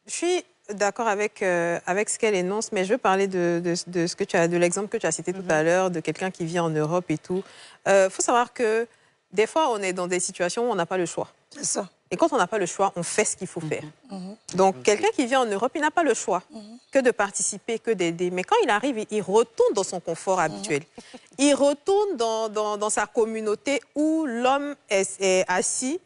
Je suis d'accord avec ce qu'elle énonce, mais je veux parler de l'exemple que tu as cité tout à l'heure, de quelqu'un qui vit en Europe et tout. Faut savoir que des fois, on est dans des situations où on n'a pas le choix. C'est ça. Et quand on n'a pas le choix, on fait ce qu'il faut faire. Donc, quelqu'un qui vit en Europe, il n'a pas le choix que de participer, que d'aider. Mais quand il arrive, il retourne dans son confort habituel. Il retourne dans sa communauté où l'homme est assis.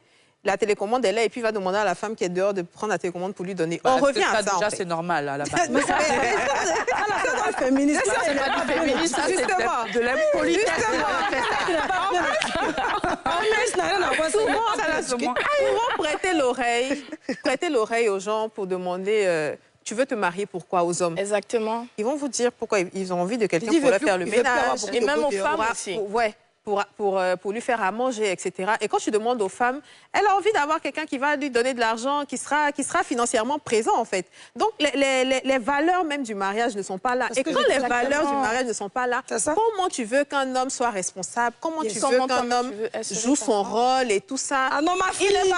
La télécommande est là et puis il va demander à la femme qui est dehors de prendre la télécommande pour lui donner. On revient à ça. Déjà, c'est normal à la base. Mais ça, c'est féministe. C'est pas du féminisme, ça, c'est de l'impolitesse. Souvent, prêter l'oreille aux gens pour demander tu veux te marier pourquoi aux hommes. Exactement. Ils vont vous dire pourquoi ils ont envie de quelqu'un pour leur faire le ménage. Et même aux femmes aussi. Pour lui faire à manger, etc. Et quand tu demandes aux femmes, elle a envie d'avoir quelqu'un qui va lui donner de l'argent, qui sera financièrement présent, en fait. Donc, les valeurs même du mariage ne sont pas là. Et quand les valeurs du mariage ne sont pas là, comment tu veux qu'un homme soit responsable? Comment tu veux qu'un homme joue son rôle et tout ça? Ah non, ma fille, il ne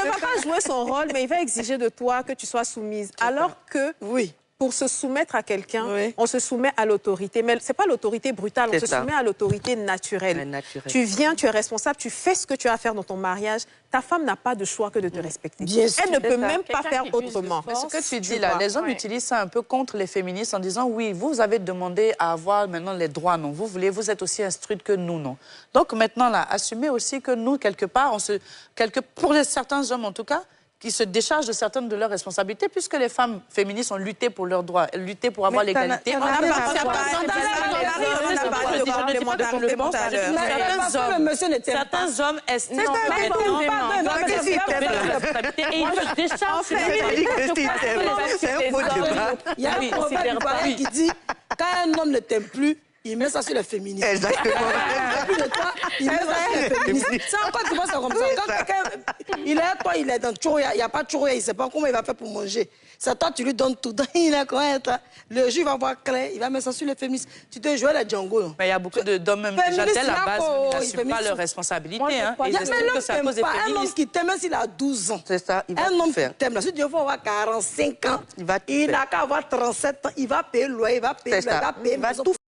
va pas jouer son rôle, mais il va exiger de toi que tu sois soumise. Alors que... Oui. Pour se soumettre à quelqu'un, on se soumet à l'autorité. Mais ce n'est pas l'autorité brutale, on se soumet à l'autorité naturelle. Tu viens, tu es responsable, tu fais ce que tu as à faire dans ton mariage. Ta femme n'a pas de choix que de te respecter. Elle ne peut même pas faire autrement. Mais ce que tu dis là, les hommes utilisent ça un peu contre les féministes en disant oui, vous avez demandé à avoir maintenant les droits, non. Vous êtes aussi instruites que nous, non. Donc maintenant, là, assumez aussi que nous, quelque part, pour certains hommes en tout cas, qui se déchargent de certaines de leurs responsabilités, puisque les femmes féministes ont lutté pour leurs droits, lutté pour avoir l'égalité. Certains hommes estiment et ils se déchargent. Il y a un proverbe qui dit quand un homme ne t'aime plus, il met ça sur le féminisme. Exactement. Il met ça sur le féminisme. C'est encore, tu vois, c'est comme ça. Quand quelqu'un, il est toi, il est dans Tchouria, il n'y a pas de Tchouria, il ne sait pas comment il va faire pour manger. C'est toi, tu lui donnes tout. Il est quoi, le jour, il va voir clair, il va mettre ça sur le féminisme. Tu te joues à la Django. Non? Mais il y a beaucoup d'hommes, même déjà dès la base, qui n'assument pas leurs responsabilités. Ils estiment que c'est à cause des féministes. Un homme qui t'aime, même s'il a 12 ans. C'est ça, il va un homme faire. qui t'aime, là, si Dieu va avoir 45 ans, il n'a qu'à avoir 37 ans, il va payer le loyer, il va payer, il va tout